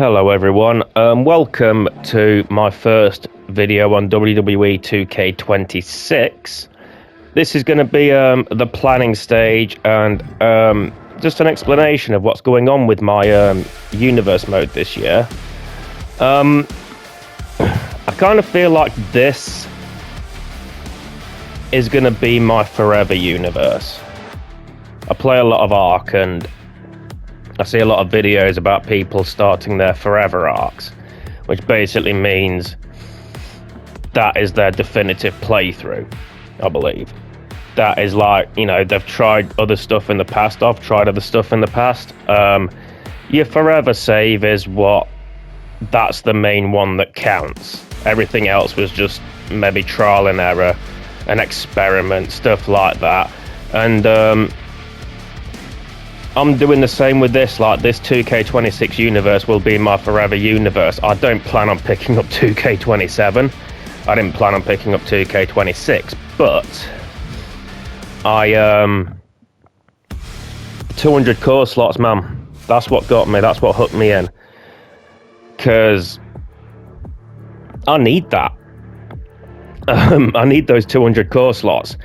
Hello everyone, welcome to my first video on WWE 2K26. This is going to be the planning stage and just an explanation of what's going on with my universe mode this year. I kind of feel like this is going to be my forever universe. I play a lot of Ark and I see a lot of videos about people starting their forever arcs, which basically means that is their definitive playthrough, I believe. That is like, you know, they've tried other stuff in the past, I've tried other stuff in the past. Your forever save is that's the main one that counts. Everything else was just maybe trial and error, an experiment, stuff like that. And I'm doing the same with this, like this 2K26 universe will be my forever universe. I don't plan on picking up 2K27. I didn't plan on picking up 2K26, but 200 core slots, man. That's what got me, that's what hooked me in. Because I need that. I need those 200 core slots.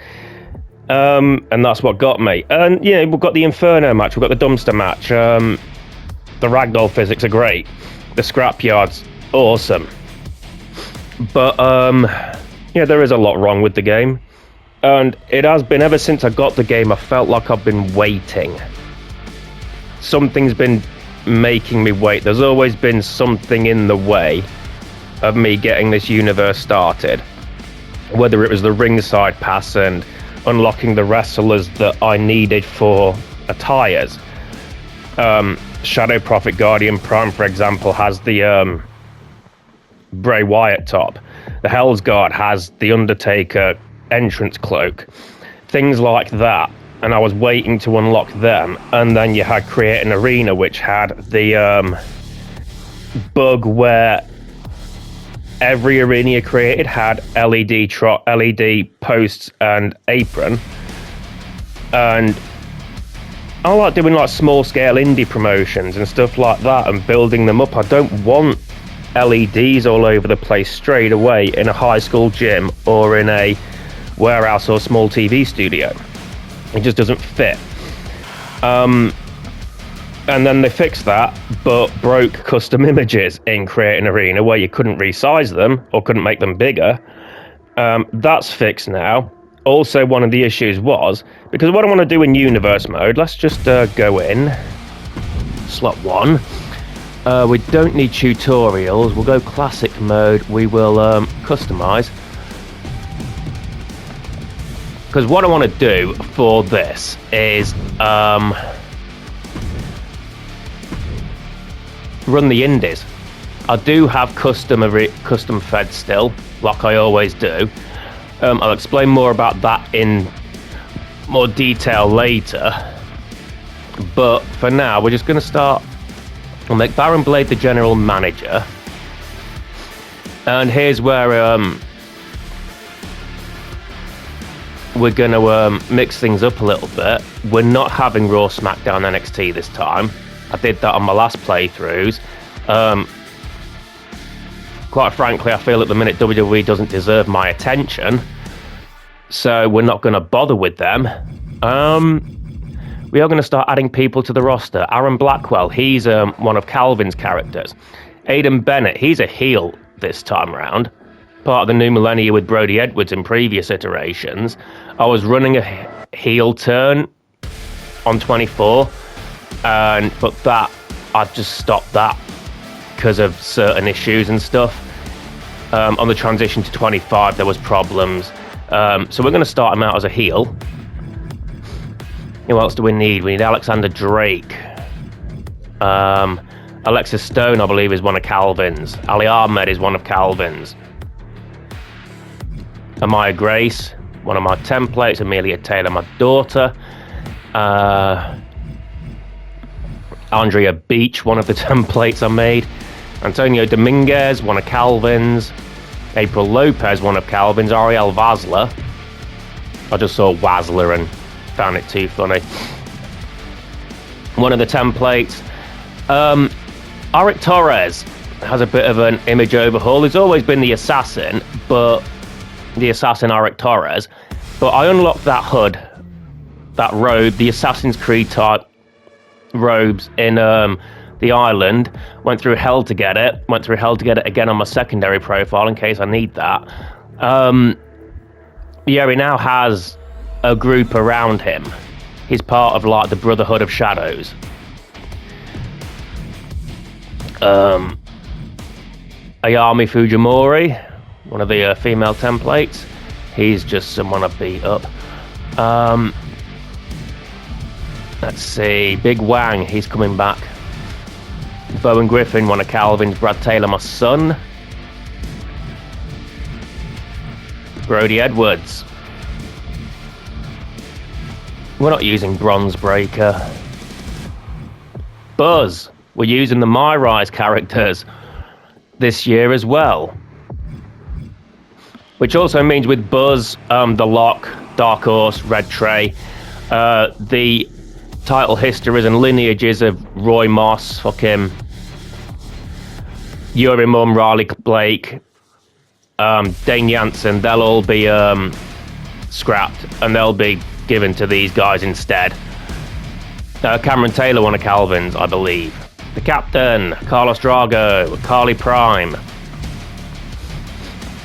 And that's what got me. And yeah, we've got the Inferno match, we've got the dumpster match. The ragdoll physics are great. The scrapyard's awesome. But yeah, there is a lot wrong with the game. And it has been ever since I got the game, I felt like I've been waiting. Something's been making me wait. There's always been something in the way of me getting this universe started. Whether it was the ringside pass and unlocking the wrestlers that I needed for attires. Shadow Prophet Guardian Prime, for example, has the Bray Wyatt top. The Hell's Guard has the Undertaker entrance cloak. Things like that. And I was waiting to unlock them. And then you had Create an Arena, which had the bug where every arena you created had LED posts and apron. And I like doing like small scale indie promotions and stuff like that and building them up. I don't want LEDs all over the place straight away in a high school gym or in a warehouse or small TV studio. It just doesn't fit. And then they fixed that, but broke custom images in Create an Arena where you couldn't resize them or couldn't make them bigger. That's fixed now. Also, one of the issues was, because what I want to do in universe mode, let's just go in. Slot 1. We don't need tutorials. We'll go classic mode. We will customize. Because what I want to do for this is run the indies. I do have custom fed still, like I always do. I'll explain more about that in more detail later. But for now, we're just going to start. We'll make Baron Blade the general manager. And here's where we're going to mix things up a little bit. We're not having Raw, SmackDown, NXT this time. I did that on my last playthroughs. Quite frankly, I feel at the minute WWE doesn't deserve my attention, so we're not going to bother with them. We are going to start adding people to the roster. Aaron Blackwell, he's one of Calvin's characters. Aidan Bennett, he's a heel this time around. Part of the New Millennia with Brody Edwards in previous iterations. I was running a heel turn on 24. But that, I've just stopped that because of certain issues and stuff. On the transition to 25, there was problems. So we're going to start him out as a heel. Who else do we need? We need Alexander Drake. Alexa Stone, I believe, is one of Calvin's. Ali Ahmed is one of Calvin's. Amaya Grace, one of my templates. Amelia Taylor, my daughter. Andrea Beach, one of the templates I made. Antonio Dominguez, one of Calvin's. April Lopez, one of Calvin's. Ariel Vazla. I just saw Wazler and found it too funny. One of the templates. Arik Torres has a bit of an image overhaul. He's always been the assassin, but the assassin Arik Torres. But I unlocked that hood, that robe, the Assassin's Creed type robes in the island. Went through hell to get it. Went through hell to get it again on my secondary profile in case I need that. Yeah, he now has a group around him. He's part of like the Brotherhood of Shadows. Ayami Fujimori, one of the female templates. He's just someone I beat up. Let's see, Big Wang, he's coming back. Bowen Griffin, one of Calvin's. Brad Taylor, my son. Brody Edwards. We're not using Bronze Breaker. Buzz, we're using the My Rise characters this year as well. Which also means with Buzz, The Lock, Dark Horse, Red Tray, the title histories and lineages of Roy Moss, fucking Yuri Mum, Riley Blake, Dane Jansen, they'll all be scrapped and they'll be given to these guys instead. Cameron Taylor, one of Calvin's, I believe. The Captain, Carlos Drago, Carly Prime,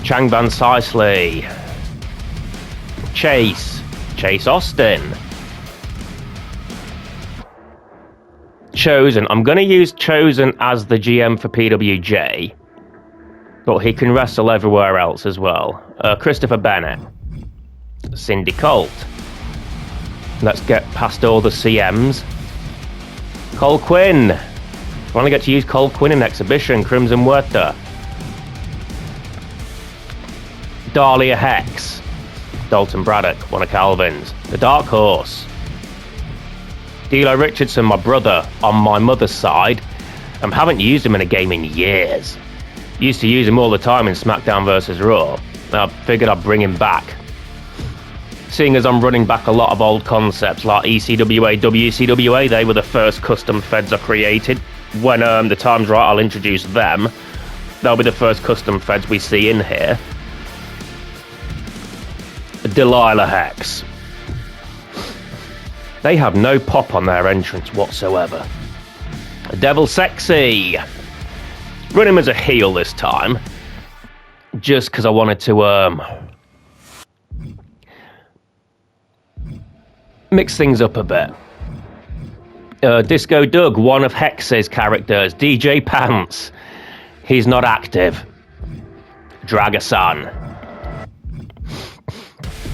Chang Van Sicely, Chase Austin, Chosen. I'm going to use Chosen as the GM for PWJ, but he can wrestle everywhere else as well. Christopher Bennett, Cindy Colt. Let's get past all the CMs. Cole Quinn. I only get to use Cole Quinn in Exhibition. Crimson Huerta. Dahlia Hex. Dalton Braddock, one of Calvin's. The Dark Horse. D'Lo Richardson, my brother, on my mother's side. Haven't used him in a game in years. Used to use him all the time in SmackDown vs. Raw. I figured I'd bring him back. Seeing as I'm running back a lot of old concepts like ECWA, WCWA, they were the first custom feds I created. When the time's right, I'll introduce them. They'll be the first custom feds we see in here. Delilah Hex. They have no pop on their entrance whatsoever. Devil Sexy. Run him as a heel this time. Just because I wanted to mix things up a bit. Disco Doug, one of Hex's characters. DJ Pants. He's not active. Dragasan.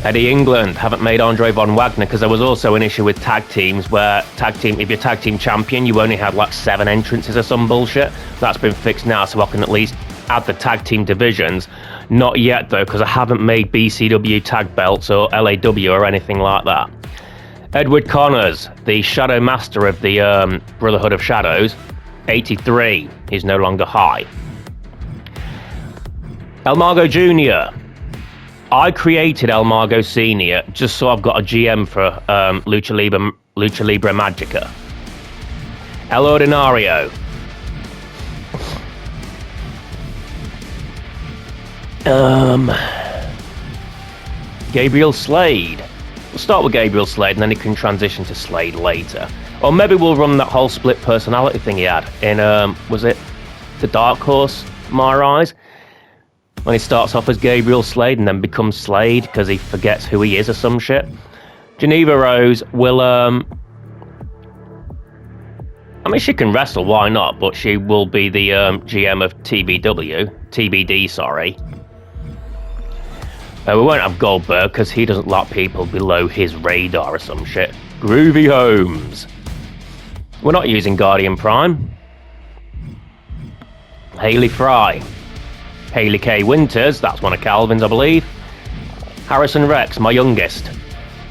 Eddie England. Haven't made Andre Von Wagner because there was also an issue with tag teams where if you're tag team champion, you only had like 7 entrances or some bullshit. That's been fixed now, so I can at least add the tag team divisions. Not yet though, because I haven't made BCW tag belts or LAW or anything like that. Edward Connors, the Shadow Master of the Brotherhood of Shadows, 83. He's no longer high. El Mago Jr. I created El Mago Sr. just so I've got a GM for Lucha Libre Magica. El Ordinario. Gabriel Slade. We'll start with Gabriel Slade and then he can transition to Slade later. Or maybe we'll run that whole split personality thing he had in, was it the Dark Horse, My Rise? When he starts off as Gabriel Slade and then becomes Slade because he forgets who he is or some shit. Geneva Rose will, I mean, she can wrestle, why not? But she will be the GM of TBD, sorry. We won't have Goldberg because he doesn't like people below his radar or some shit. Groovy Holmes. We're not using Guardian Prime. Haley Fry. Haley K. Winters, that's one of Calvin's, I believe. Harrison Rex, my youngest.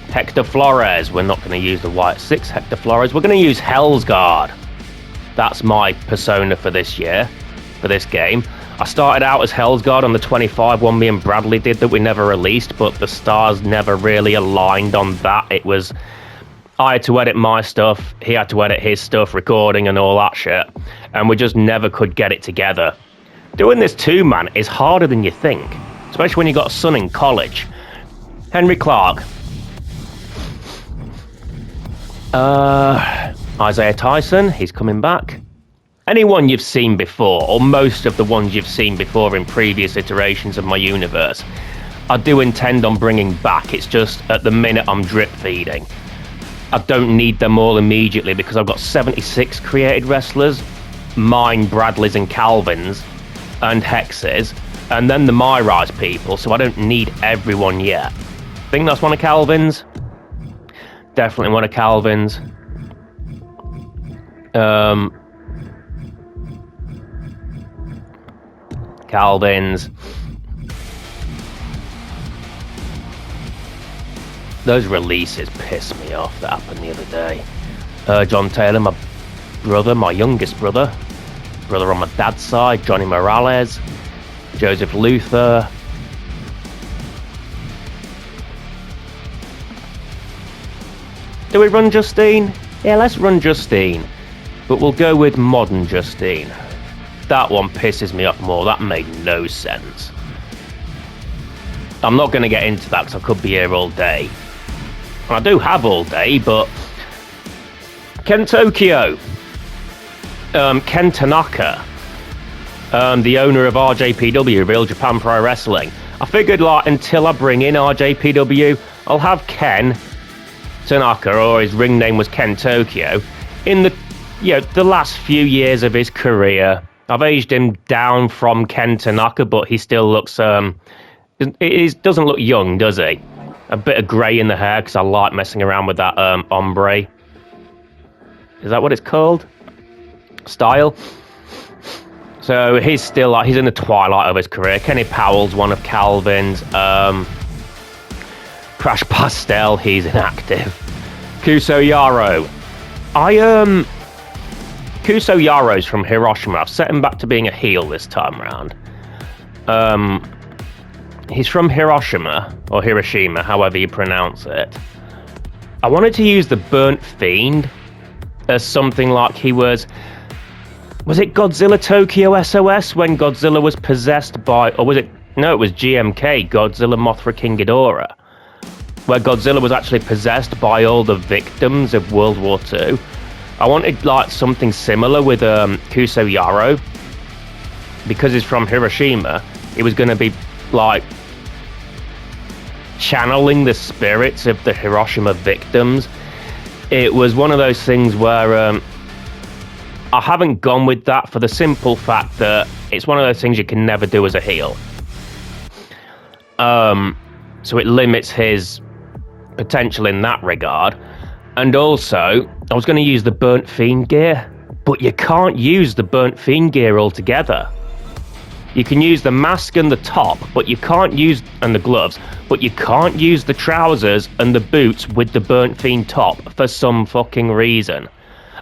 Hector Flores, we're not going to use the White 6 Hector Flores, we're going to use Hell's Guard. That's my persona for this year, for this game. I started out as Hell's Guard on the 25 one me and Bradley did that we never released, but the stars never really aligned on that. It was I had to edit my stuff, he had to edit his stuff, recording and all that shit, and we just never could get it together. Doing this two-man is harder than you think, especially when you got a son in college. Henry Clark. Isaiah Tyson, he's coming back. Anyone you've seen before, or most of the ones you've seen before in previous iterations of my universe, I do intend on bringing back. It's just at the minute I'm drip feeding. I don't need them all immediately because I've got 76 created wrestlers, mine, Bradley's and Calvin's, and Hex's, and then the My Rise people, so I don't need everyone yet. I think that's one of Calvin's. Definitely one of Calvin's. Calvin's. Those releases piss me off that happened the other day. John Taylor, my brother, my youngest brother on my dad's side, Johnny Morales, Joseph Luther. Do we run Justine? Yeah, let's run Justine. But we'll go with modern Justine. That one pisses me off more. That made no sense. I'm not going to get into that because I could be here all day. I do have all day, but Ken Tokyo, Ken Tanaka, the owner of RJPW, Real Japan Pro Wrestling. I figured, like, until I bring in RJPW, I'll have Ken Tanaka, or his ring name was Ken Tokyo, in the last few years of his career. I've aged him down from Ken Tanaka, but he still looks doesn't look young, does he? A bit of grey in the hair, because I like messing around with that ombre. Is that what it's called? Style. So he's still like, he's in the twilight of his career. Kenny Powell's one of Calvin's. Crash Pastel, he's inactive. Kuso Yaro. Kuso Yaro's from Hiroshima. I've set him back to being a heel this time round. He's from Hiroshima, or Hiroshima, however you pronounce it. I wanted to use the Burnt Fiend as something like he was it Godzilla Tokyo SOS when Godzilla was possessed by, or was it, no, it was GMK, Godzilla Mothra King Ghidorah, where Godzilla was actually possessed by all the victims of World War II. I wanted like something similar with Kuso Yaro, because he's from Hiroshima. It was going to be like channeling the spirits of the Hiroshima victims. It was one of those things where I haven't gone with that for the simple fact that it's one of those things you can never do as a heel. So it limits his potential in that regard. And also, I was going to use the Burnt Fiend gear, but you can't use the Burnt Fiend gear altogether. You can use the mask and the top, but you can't use, and the gloves, but you can't use the trousers and the boots with the Burnt Fiend top for some fucking reason.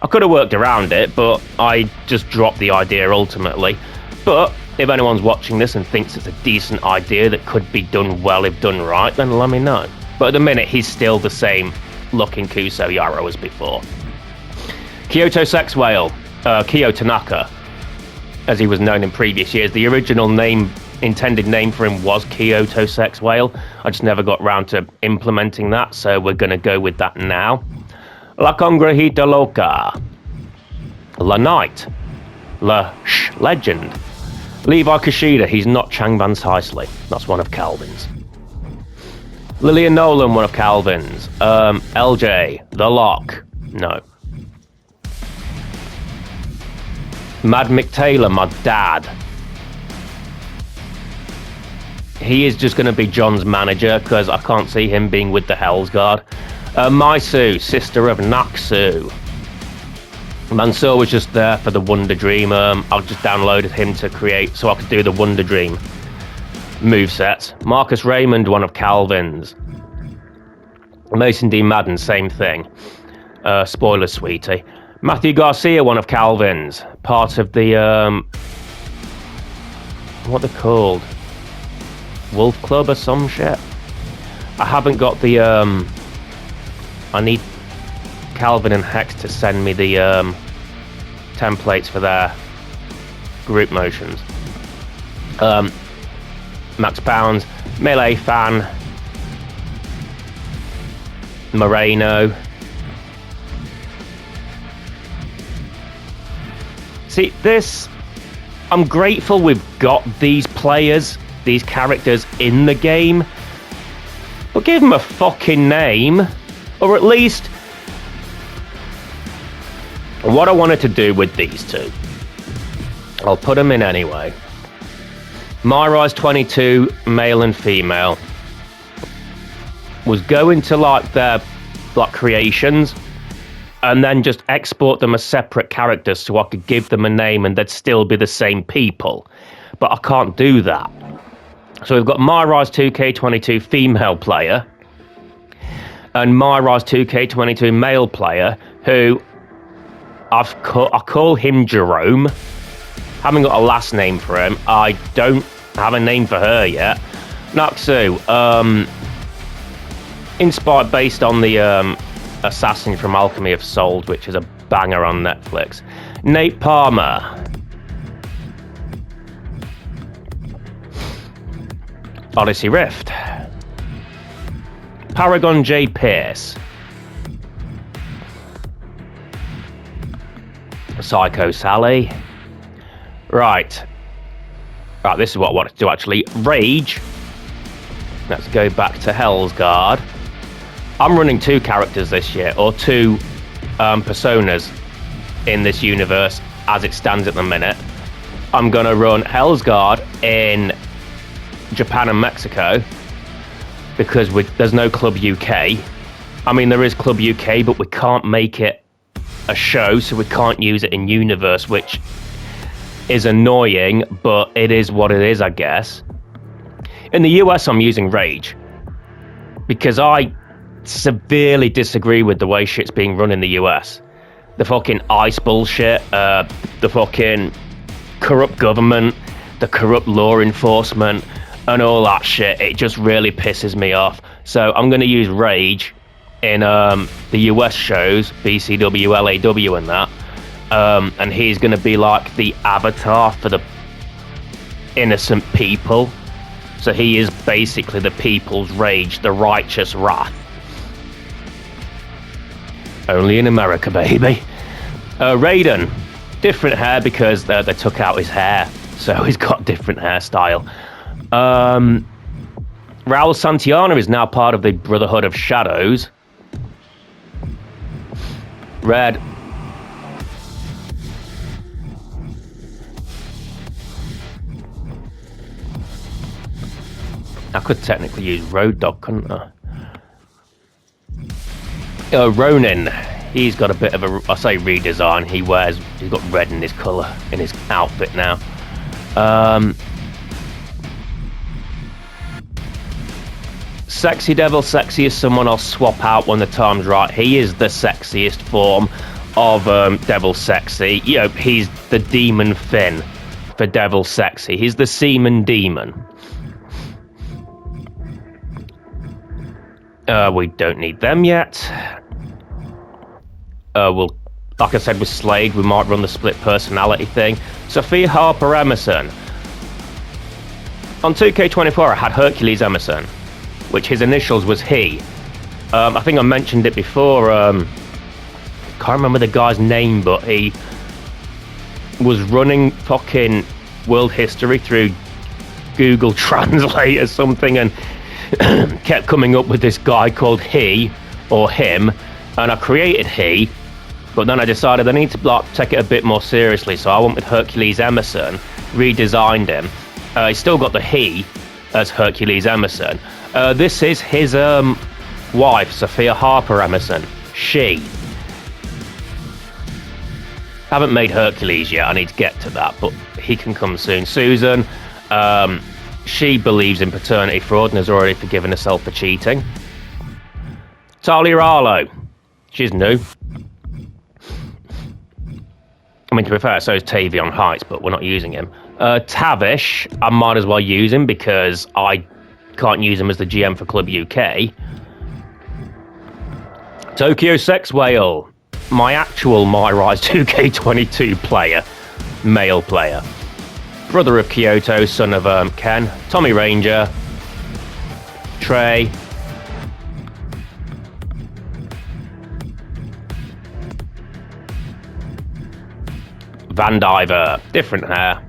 I could have worked around it, but I just dropped the idea ultimately. But if anyone's watching this and thinks it's a decent idea that could be done well if done right, then let me know. But at the minute, he's still the same looking Kuso Yaro as before. Kyoto Sex Whale, Kyo Tanaka, as he was known in previous years. The original intended name for him was Kyoto Sex Whale. I just never got round to implementing that, so we're going to go with that now. La Congrejita Loca, La Knight, La Legend, Levi Kushida, he's not Chang Van Sicely, that's one of Calvin's. Lillian Nolan, one of Calvin's. LJ, The Lock, no. Mad Mick Taylor, my dad. He is just going to be John's manager because I can't see him being with the Hell's Guard. Maisu, sister of Naksu. Mansoor was just there for the Wonder Dream. I just downloaded him to create so I could do the Wonder Dream movesets. Marcus Raymond, one of Calvin's. Mason D. Madden, same thing. Spoiler, sweetie. Matthew Garcia, one of Calvin's, part of the what they're called, Wolf Club or some shit. I haven't got the I need Calvin and Hex to send me the templates for their group motions. Max Pounds, Melee Fan, Moreno. See, this... I'm grateful we've got these players, these characters in the game, but give them a fucking name, or at least what I wanted to do with these two. I'll put them in anyway. MyRise 22, male and female, was going to like their creations, and then just export them as separate characters so I could give them a name and they'd still be the same people. But I can't do that. So we've got MyRise 2K22 female player and MyRise 2K22 male player, who I call him Jerome. Haven't got a last name for him. I don't have a name for her yet. Naxu, inspired based on the Assassin from Alchemy of Souls, which is a banger on Netflix. Nate Palmer. Odyssey Rift. Paragon J. Pierce. Psycho Sally. Right, this is what I wanted to do actually. Rage. Let's go back to Hell's Guard. I'm running 2 characters this year, or 2 personas in this universe as it stands at the minute. I'm going to run Hell's Guard in Japan and Mexico because there's no Club UK. I mean, there is Club UK, but we can't make it a show, so we can't use it in universe, which is annoying, but it is what it is, I guess. In the US, I'm using Rage because I severely disagree with the way shit's being run in the US. The fucking ICE bullshit, the fucking corrupt government, the corrupt law enforcement, and all that shit. It just really pisses me off. So I'm going to use Rage in the US shows, BCW, LAW and that. And he's going to be like the avatar for the innocent people. So he is basically the people's rage, the righteous wrath. Only in America, baby. Raiden, different hair because they took out his hair, so he's got different hairstyle. Raul Santillana is now part of the Brotherhood of Shadows. Red. I could technically use Road Dog, couldn't I? Ronin, he's got a bit of a, I say redesign. He's got red in his colour, in his outfit now. Sexy Devil, Sexy is someone I'll swap out when the time's right. He is the sexiest form of Devil Sexy. You know, he's the Demon Finn for Devil Sexy. He's the Seaman Demon. We don't need them yet. We'll, like I said with Slade, we might run the split personality thing. Sophia Harper Emerson. On 2K24 I had Hercules Emerson, which his initials was he. I think I mentioned it before. Can't remember the guy's name, but he was running fucking world history through Google Translate or something, and kept coming up with this guy called he or him, and I created he, but then I decided I need to take it a bit more seriously, so I went with Hercules Emerson, redesigned him. He's still got the he as Hercules Emerson. This is his wife, Sophia Harper Emerson. She. Haven't made Hercules yet, I need to get to that, but he can come soon. Susan, she believes in paternity fraud and has already forgiven herself for cheating. Talia Arlo, she's new. I mean, to be fair, so is Tavion Heights, but we're not using him. Tavish, I might as well use him because I can't use him as the GM for Club UK. Tokyo Sex Whale. my actual My Rise 2K22 player, male player. Brother of Kyoto, son of Ken, Tommy Ranger, Trey, Van Diver, different hair,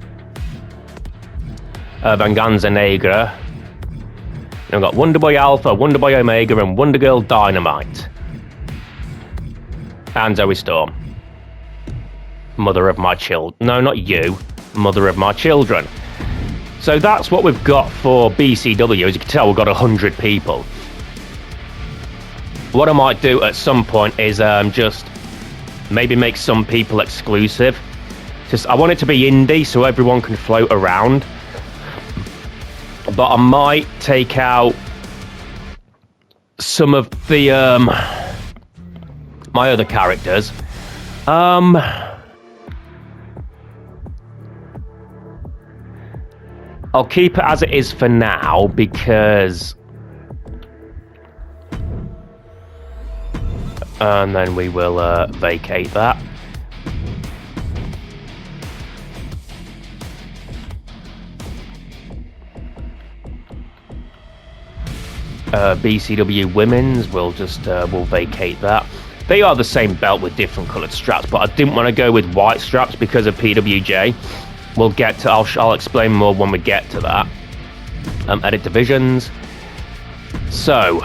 Venganza Negra. Then we've got Wonder Boy Alpha, Wonder Boy Omega, and Wonder Girl Dynamite. And Zoe Storm. Mother of my children. No, not you. Mother of my children. So that's what we've got for BCW. As you can tell, we've got 100 people. What I might do at some point is just maybe make some people exclusive. Just I want it to be indie so everyone can float around. But I might take out some of the my other characters. I'll keep it as it is for now because and then we will vacate that. BCW Women's, we'll vacate that. They are the same belt with different coloured straps, but I didn't want to go with white straps because of PWJ. We'll get to. I'll explain more when we get to that. Edit divisions. So,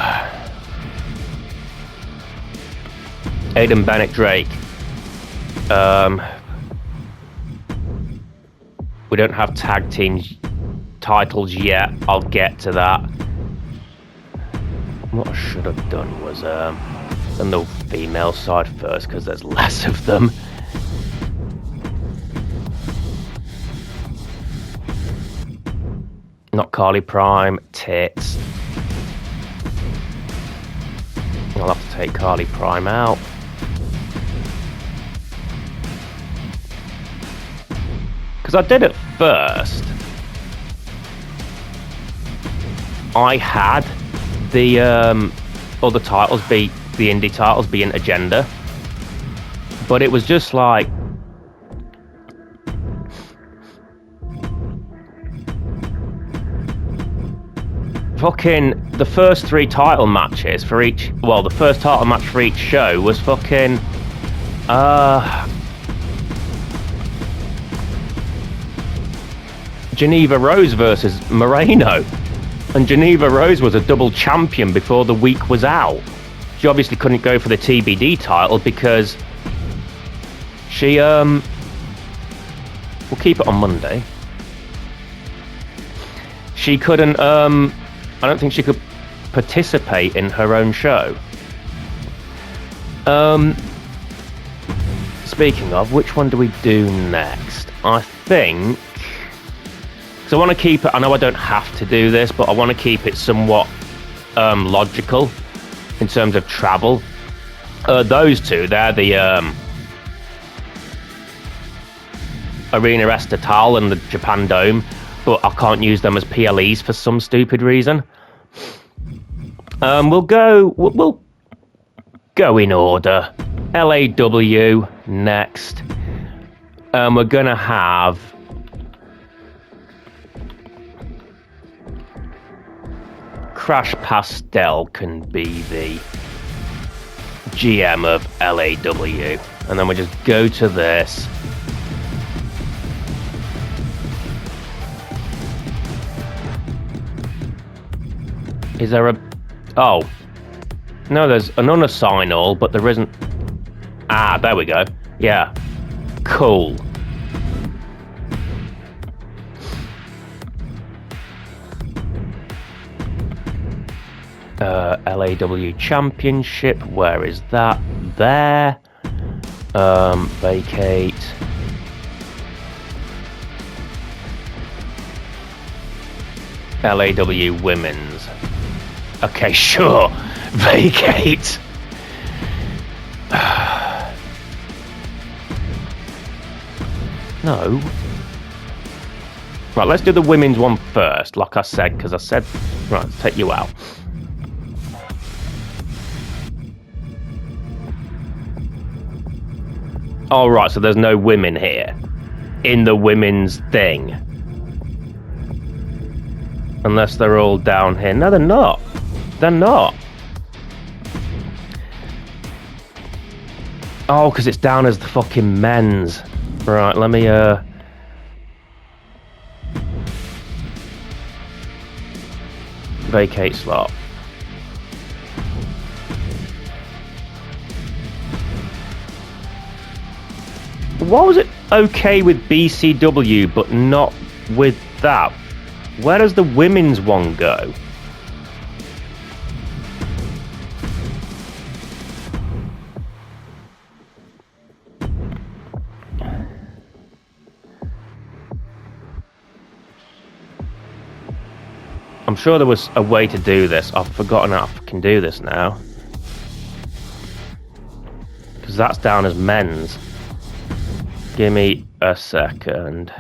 Aiden Bennett Drake. We don't have tag team titles yet. I'll get to that. What I should have done was done the female side first because there's less of them. Not Carly Prime, tits. I'll have to take Carly Prime out. Because I did it first. I had the other titles be the indie titles being agenda, but it was just like fucking the first 3 title matches for each. Well, the first title match for each show was fucking Geneva Rose versus Moreno. And Geneva Rose was a double champion before the week was out. She obviously couldn't go for the TBD title because she we'll keep it on Monday. She couldn't I don't think she could participate in her own show. Speaking of, which one do we do next? I think so I want to keep it, I know I don't have to do this, but I want to keep it somewhat logical in terms of travel. Those two, they're the Arena Estatal and the Japan Dome, but I can't use them as PLEs for some stupid reason. We'll go in order. LAW next. We're gonna have Crash Pastel can be the GM of LAW, and then we just go to this. Is there a... Oh. No, there's an unassign all, but there isn't... Ah, there we go. Yeah. Cool. LAW Championship, where is that? There. Vacate. LAW Women's. Okay, sure. Vacate. No. Right, let's do the women's one first, like I said, because I said... Right, let's take you out. Oh, right, so there's no women here in the women's thing. Unless they're all down here. No, they're not. They're not. Oh, because it's down as the fucking men's. Right, let me, vacate slot. Why was it okay with BCW, but not with that? Where does the women's one go? I'm sure there was a way to do this. I've forgotten how I can do this now. Because that's down as men's. Give me a second.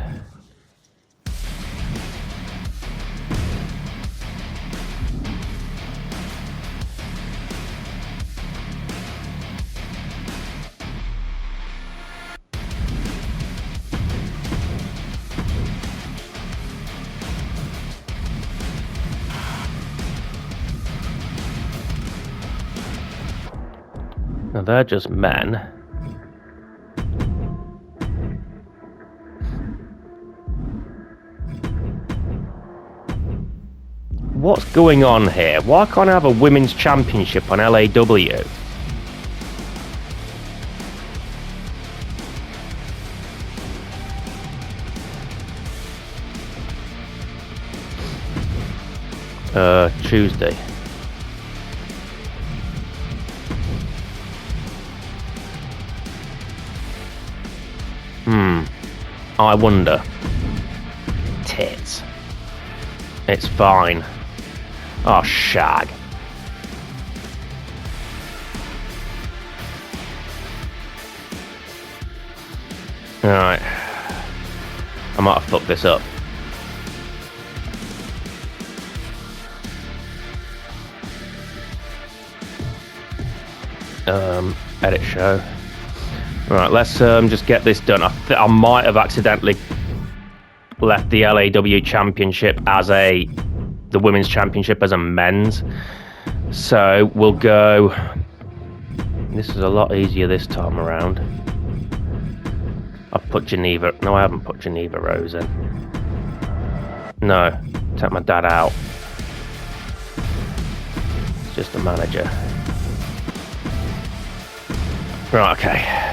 Now they're just men. What's going on here? Why can't I have a women's championship on LAW? Tuesday. I wonder. Tits. It's fine. Oh, shag. Alright. I might have fucked this up. Edit show. Right, let's just get this done. I might have accidentally left the LAW Championship as the Women's Championship as a men's. So we'll go. This is a lot easier this time around. I've put Geneva. No, I haven't put Geneva Rose in. No, take my dad out. It's just a manager. Right, okay.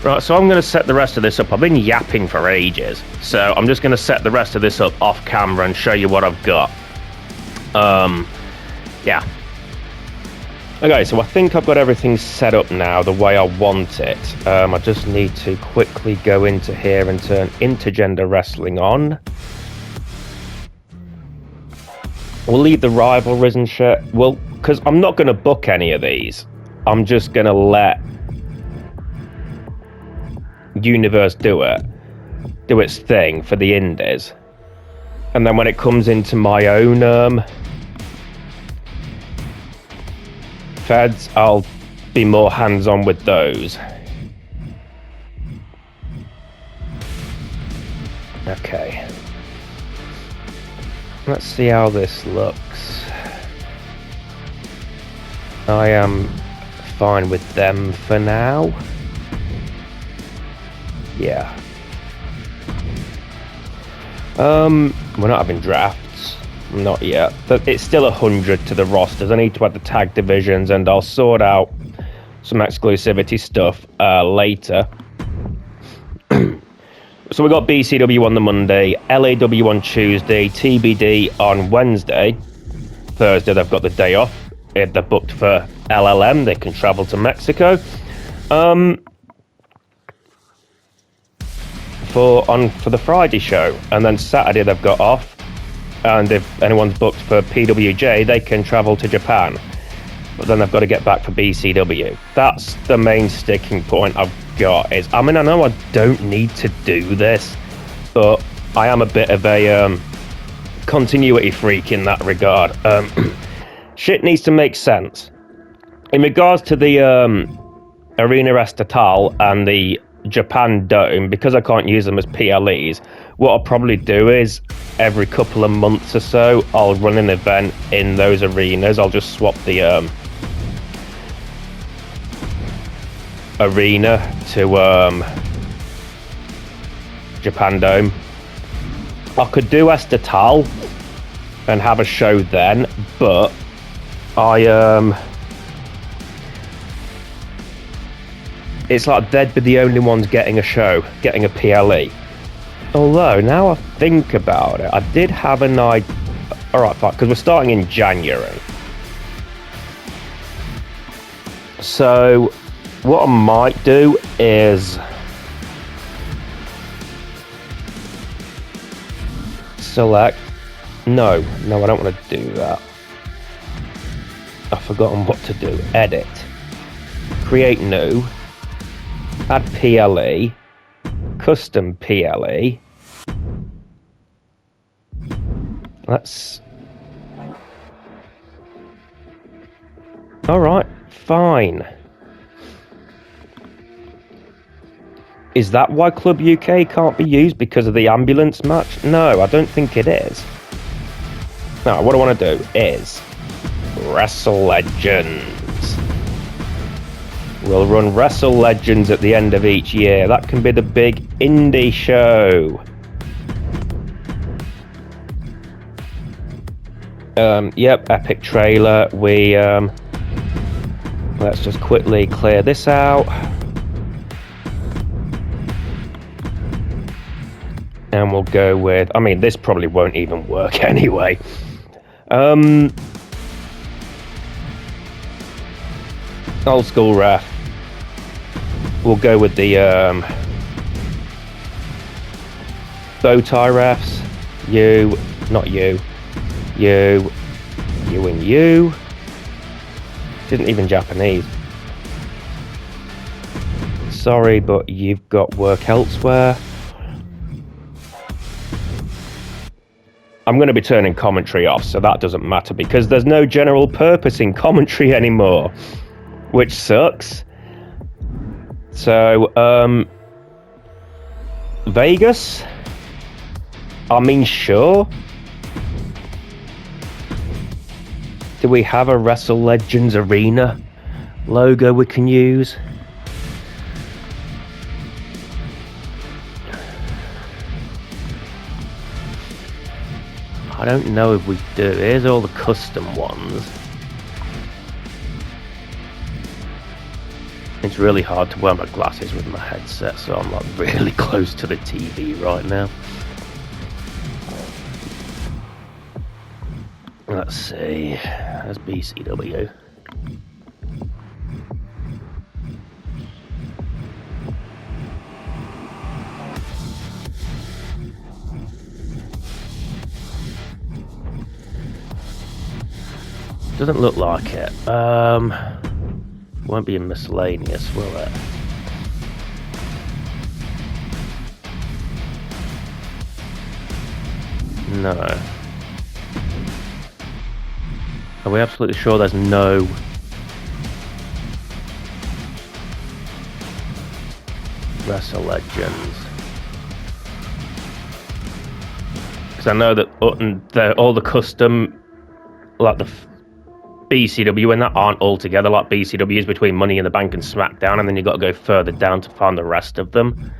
Right, so I'm going to set the rest of this up. I've been yapping for ages, so I'm just going to set the rest of this up off camera and show you what I've got. Yeah. Okay, so I think I've got everything set up now the way I want it. I just need to quickly go into here and turn Intergender Wrestling on. We'll leave the rivalries and shit. Well, because I'm not going to book any of these. I'm just going to let Universe do its thing for the indies, and then when it comes into my own feds, I'll be more hands-on with those. Okay, let's see how this looks. I am fine with them for now. Yeah. We're not having drafts. Not yet. But it's still 100 to the rosters. I need to add the tag divisions, and I'll sort out some exclusivity stuff later. So we got BCW on the Monday, LAW on Tuesday, TBD on Wednesday. Thursday they've got the day off. If they're booked for LLM, they can travel to Mexico. for the Friday show, and then Saturday they've got off. And if anyone's booked for PWJ, they can travel to Japan. But then they've got to get back for BCW. That's the main sticking point I've got. I know I don't need to do this, but I am a bit of a continuity freak in that regard. Shit needs to make sense. In regards to the Arena Estatal and the Japan Dome, because I can't use them as PLEs, what I'll probably do is every couple of months or so I'll run an event in those arenas. I'll just swap the arena to Japan Dome. I could do Estatal and have a show then, but it's like they'd be the only ones getting a show, getting a PLE. Although, now I think about it, I did have an idea. Alright, fine, because we're starting in January. So, what I might do is select. No, I don't want to do that. I've forgotten what to do. Edit. Create new. Add PLE. Custom PLE. Let's. Alright, fine. Is that why Club UK can't be used because of the ambulance match? No, I don't think it is. No, what I want to do is Wrestle Legends. We'll run Wrestle Legends at the end of each year. That can be the big indie show. Yep, epic trailer. Let's just quickly clear this out. And we'll go with, this probably won't even work anyway. Old school ref. We'll go with the bow tie refs. You and you. Isn't even Japanese. Sorry, but you've got work elsewhere. I'm going to be turning commentary off, so that doesn't matter because there's no general purpose in commentary anymore, which sucks. So, Vegas? Sure. Do we have a Wrestle Legends Arena logo we can use? I don't know if we do. Here's all the custom ones. It's really hard to wear my glasses with my headset, so I'm like really close to the TV right now. Let's see. There's BCW. Doesn't look like it. Won't be in miscellaneous, will it? No. Are we absolutely sure there's no Wrestle Legends? Because I know that all the custom, like the BCW and that, aren't all together. Like BCW is between Money in the Bank and SmackDown, and then you've got to go further down to find the rest of them.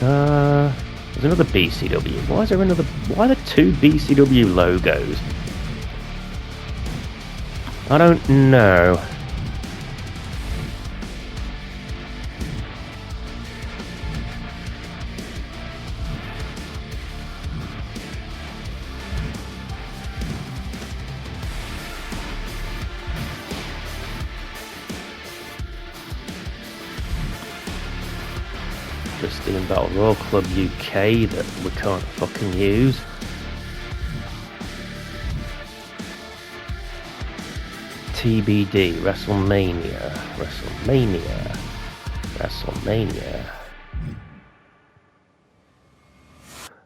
There's another BCW. Why are there two BCW logos? I don't know. Christian Battle Royal Club UK that we can't fucking use. TBD, WrestleMania.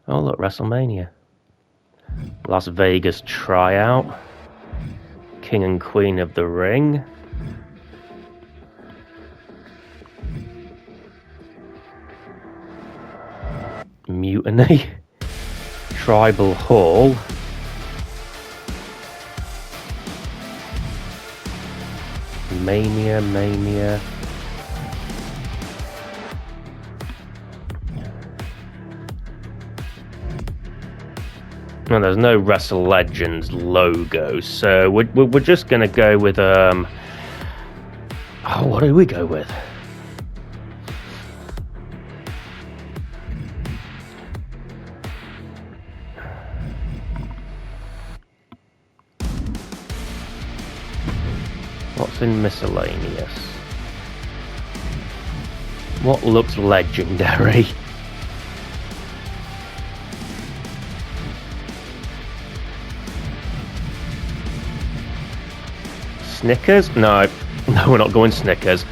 Oh look, WrestleMania. Las Vegas tryout. King and Queen of the Ring. Mutiny. Tribal Hall. Mania. No, there's no Wrestle Legends logo, so we're just gonna go with oh, what do we go with? What's in miscellaneous? What looks legendary? Snickers? No, we're not going Snickers.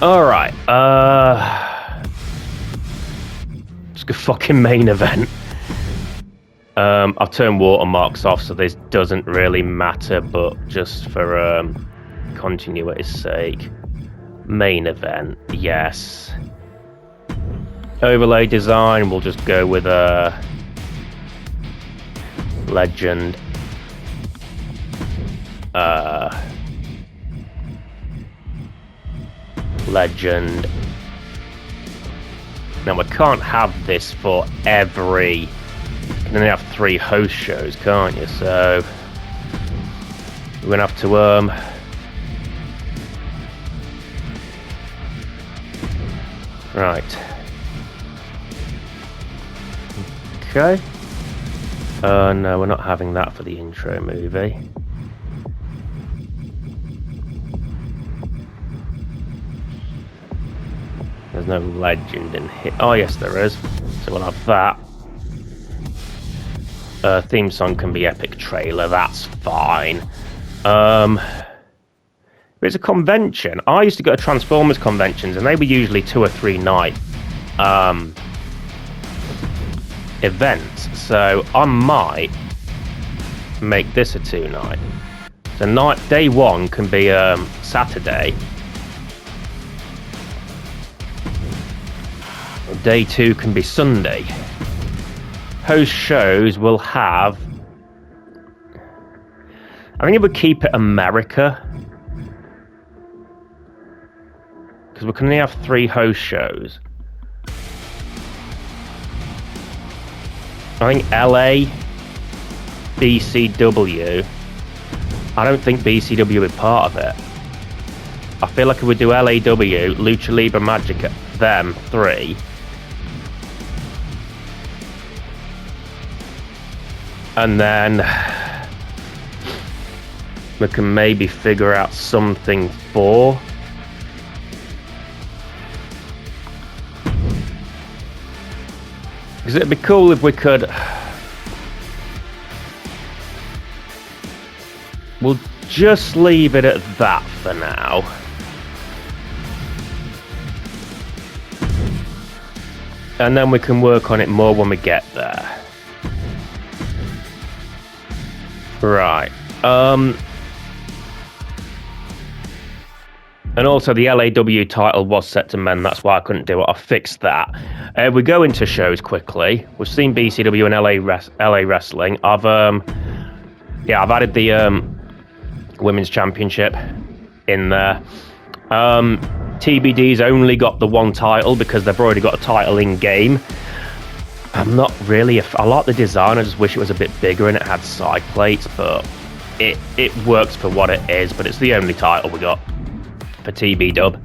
Alright, just go fucking main event. I've turned watermarks off, so this doesn't really matter, but just for continuity's sake. Main event, yes. Overlay design, we'll just go with a legend. Legend. Now we can't have this for every. You can only have 3 host shows, can't you? So we're gonna have to right. Okay. No, we're not having that for the intro movie. There's no legend in here. Oh yes, there is. So we'll have that. Theme song can be epic trailer. That's fine. It's a convention. I used to go to Transformers conventions, and they were usually 2 or 3 night events. So I might make this a 2 night. So day 1 can be Saturday. Day 2 can be Sunday. Host shows will have. I think it would keep it America, because we can only have 3 host shows. I think LA, BCW. I don't think BCW would be part of it. I feel like if we do LAW, Lucha Libre Magic, them 3. And then we can maybe figure out something for. Because it'd be cool if we could. We'll just leave it at that for now. And then we can work on it more when we get there. Right. And also the LAW title was set to men, that's why I couldn't do it. I fixed that. We go into shows quickly. We've seen BCW and LA Wrestling. I've added the Women's Championship in there. TBD's only got the 1 title because they've already got a title in game. I'm not really I like the design, I just wish it was a bit bigger and it had side plates, but it works for what it is, but it's the only title we got for TB Dub.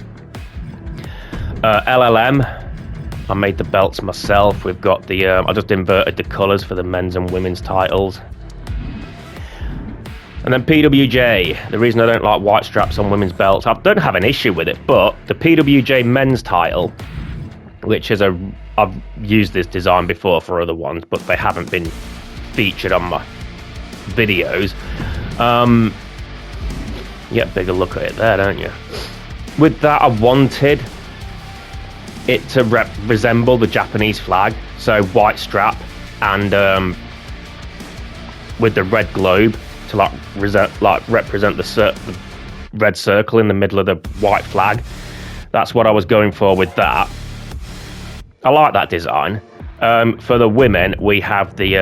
LLM, I made the belts myself. We've got the I just inverted the colours for the men's and women's titles. And then PWJ, the reason I don't like white straps on women's belts, I don't have an issue with it, but the PWJ men's title which is I've used this design before for other ones, but they haven't been featured on my videos. You get a bigger look at it there, don't you? With that, I wanted it to resemble the Japanese flag, so white strap and with the red globe to represent the red circle in the middle of the white flag. That's what I was going for with that. I like that design. For the women, we have the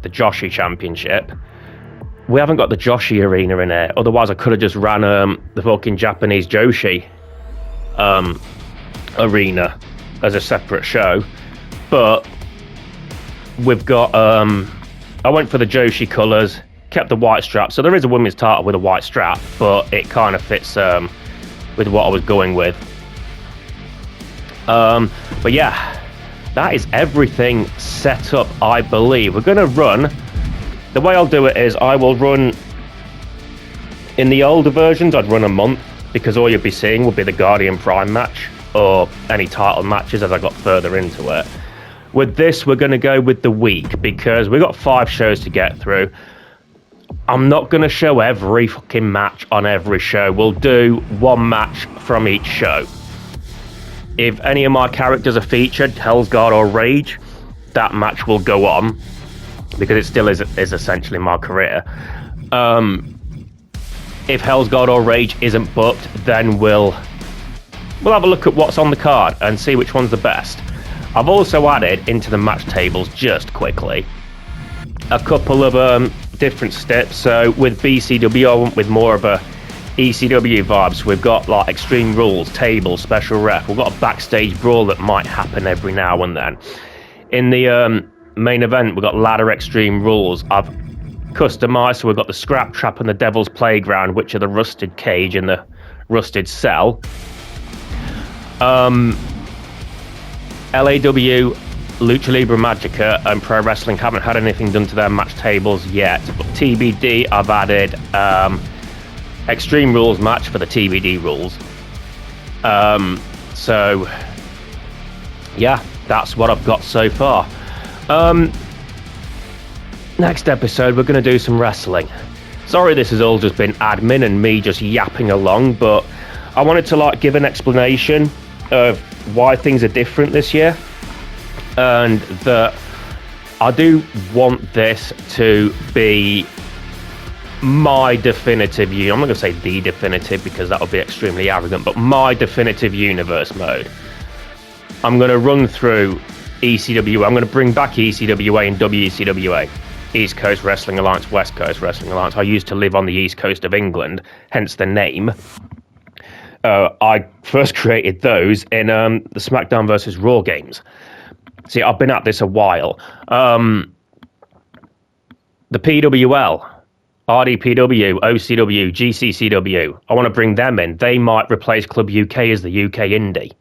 Joshi Championship. We haven't got the Joshi arena in here. Otherwise, I could have just ran the fucking Japanese Joshi arena as a separate show. But we've got... I went for the Joshi colours, kept the white strap. So there is a women's title with a white strap, but it kind of fits with what I was going with. But yeah, that is everything set up, I believe. We're going to run... The way I'll do it is I will run... In the older versions, I'd run a month, because all you'll be seeing will be the Guardian Prime match, or any title matches as I got further into it. With this, we're going to go with the week, because we've got 5 shows to get through. I'm not going to show every fucking match on every show. We'll do one match from each show. If any of my characters are featured, Hell's Guard or Rage, that match will go on, because it still is essentially my career. If Hell's Guard or Rage isn't booked, then we'll have a look at what's on the card and see which one's the best. I've also added into the match tables, just quickly, a couple of different steps. So with BCW, I went with more of a ECW vibes. We've got like Extreme Rules, tables, special ref. We've got a backstage brawl that might happen every now and then. In the main event, we've got ladder Extreme Rules. I've customized, so we've got the Scrap Trap and the Devil's Playground, which are the rusted cage and the rusted cell. LAW, Lucha Libre Magica and Pro Wrestling haven't had anything done to their match tables yet, but TBD, I've added Extreme Rules match for the TBD rules. So yeah, that's what I've got so far. Next episode, we're going to do some wrestling. Sorry this has all just been admin and me just yapping along, but I wanted to like give an explanation of why things are different this year, and that I do want this to be my definitive, I'm not going to say the definitive because that would be extremely arrogant, but my definitive universe mode. I'm going to run through ECW, I'm going to bring back ECWA and WCWA, East Coast Wrestling Alliance, West Coast Wrestling Alliance. I used to live on the East Coast of England, hence the name. I first created those in the SmackDown vs. Raw games. See, I've been at this a while. The PWL, RDPW, OCW, GCCW, I want to bring them in. They might replace Club UK as the UK Indie.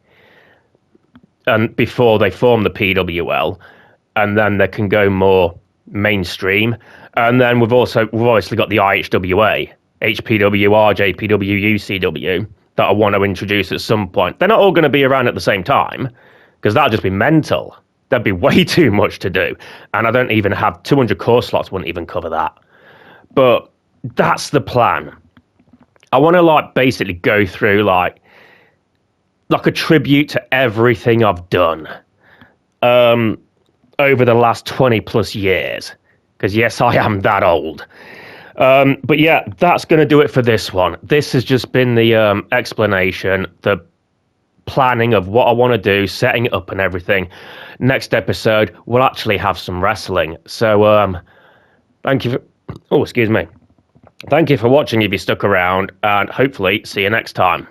And before they form the PWL, and then they can go more mainstream. And then we've obviously got the IHWA, HPW, RJPW, UCW, that I want to introduce at some point. They're not all going to be around at the same time, because that'll just be mental. That'd be way too much to do. And I don't even have 200 core slots, wouldn't even cover that. But that's the plan. I want to like basically go through like a tribute to everything I've done over the last 20 plus years. Because yes, I am that old. But yeah, that's going to do it for this one. This has just been the explanation, the planning of what I want to do, setting it up and everything. Next episode, we'll actually have some wrestling. So thank you for... Oh, excuse me. Thank you for watching if you stuck around, and hopefully see you next time.